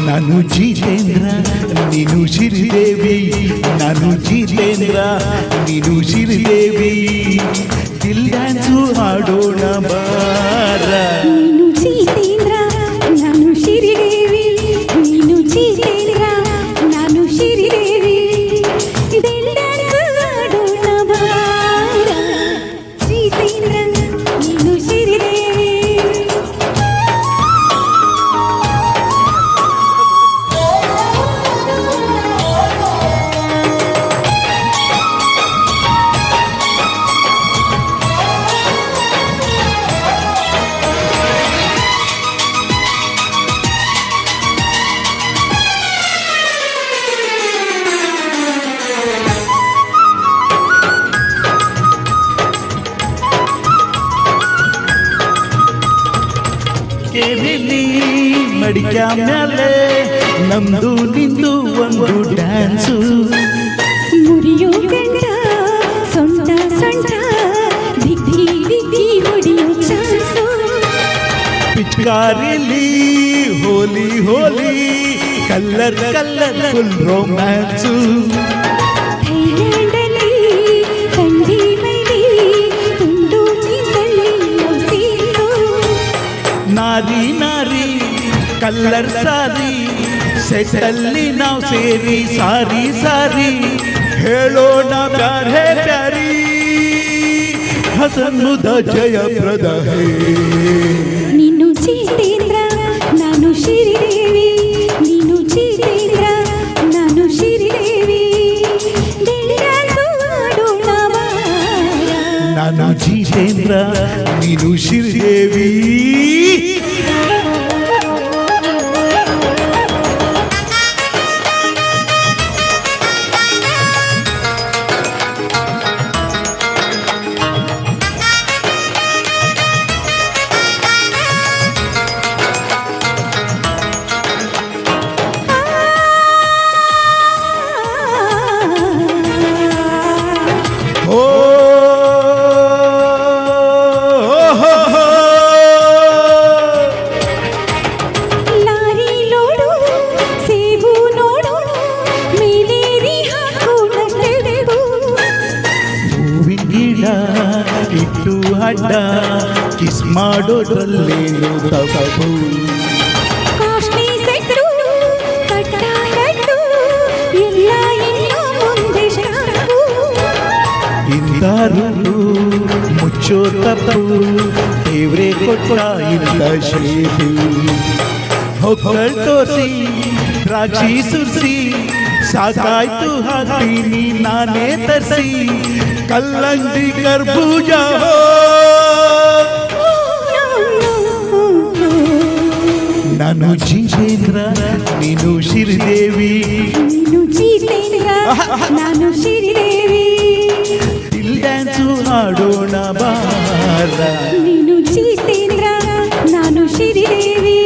ನಾನು ಜಿತೇಂದ್ರ ನೀನು ಶ್ರೀದೇವಿ, ನಾನು ಜಿತೇಂದ್ರ ನೀನು ಶ್ರೀದೇವಿ, ದಿಲ್ ಡ್ಯಾನ್ಸು ಹಾಡೋಣ ಬಾರ. ನೀನು ಜಿತೇಂದ್ರ ನಾನು ಶ್ರೀದೇವಿ, ನೀನು ಜಿತೇಂದ್ರ ನಾನು ಶ್ರೀದೇವಿ, ದಿಲ್ ಡ್ಯಾನ್ಸು ಹಾಡೋಣ ಬಾರ. ಜಿತೇಂದ್ರ ನೀನು ಶ್ರೀದೇವಿ. ಕೇಳಿಲಿ ಮಡಿಕ ಮ್ಯಾಲೆ ನಮ್ದು ನಿಂದು ಒಂದು ಡ್ಯಾನ್ಸು, ಮುರಿಯೋ ಗಂಡ ಸೊಂಟ ಸೊಂಟ ದಿಗ್ಗಿ ದಿಗ್ಗಿ ಹೊಡಿಯೋ ಚಾನ್ಸು. ಪಿಚ್ಕಾರಿಲಿ ಹೋಲಿ ಹೋಲಿ ಕಲ್ಲರ್ ಕಲ್ಲರ್ ಫುಲ್ ರೊಮ್ಯಾನ್ಸು. ಥೈಲ್ಯಾಂಡಲ್ಲಿ ಕಂಡಿ ಮೈಲಿ ತುಂಡು ಚೀಸಲ್ಲಿ ಸೀಸು. ನಾರಿ ನಾರಿ ಕಲ್ಲರ್ ಸಾರಿ ಸೆಟ್ಟಲ್ಲಿ ನಾವು ಸೇರಿ ಸಾರಿ ಸಾರಿ ಹೇಳೋಣ ಪ್ಯಾರೇ ಪ್ಯಾರಿ ಹಸನ್ನುದ ಜಯಪ್ರದ ಹೇ. ನೀನು ಜಿತೇಂದ್ರ ನಾನು ಶ್ರೀದೇವಿ, ನೀನು ಜಿತೇಂದ್ರ ನಾನು ಶ್ರೀದೇವಿ, ದಿಲ್ ಡ್ಯಾನ್ಸು ಹಾಡೋಣ ಬಾರ. ನಾನು ಜಿತೇಂದ್ರ ನೀನು ಶ್ರೀದೇವಿ. ಲಾರಿ ಲೋಡು ಸೇಬು ನೋಡು ಮೇಲೇರಿ ಹಾಕೋಣ ಸೆಡೆಬು. ಹೂವಿನ ಗಿಡ ಇಟ್ಟು ಅಡ್ಡ ಕಿಸ್ ಮಾಡೋದ್ರಲ್ಲೇನು ತಪ್ಪು. ಕಾಶ್ಮೀ ಸೆಟ್ರು ಕಟ್ಟಾಡಟ್ಟು ಎಲ್ಲ ಇನ್ನೂ ಮುಂದೆ ಶಾಕು. ಇಂದಾರು ಮುಚ್ಚೋ ತಪ್ಪು ದೇವ್ರೆ ಕೊಟ್ಟ ಇಲ್ಲ ಶ್ರೀತಿ. ಹೊಕ್ಕಳ್ ತೋರಿಸಿ ದ್ರಾಕ್ಷಿ ಸುರಿಸಿ ಸಾಕಾಯ್ತು ಹಾಕ್ತೀನಿ ನಾನೇ ತರಿಸಿ ಕಲ್ಲಂಗಡಿ ಕರ್ಬೂಜ. ನಾನು ಜಿತೇಂದ್ರ ನೀನು ಶ್ರೀದೇವಿ, ನೀನು ಜಿತೇಂದ್ರ ನಾನು ಶ್ರೀದೇವಿ, ದಿಲ್ ಡ್ಯಾನ್ಸು ಹಾಡೋಣ ಬಾರ. ನೀನು ಜಿತೇಂದ್ರ ನಾನು ಶ್ರೀದೇವಿ,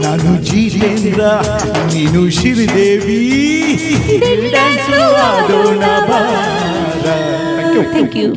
ನಾನು ಜಿತೇಂದ್ರ ನೀನು ಶ್ರೀದೇವಿ, ದಿಲ್ ಡ್ಯಾನ್ಸು ಹಾಡೋಣ ಬಾರ. Thank you.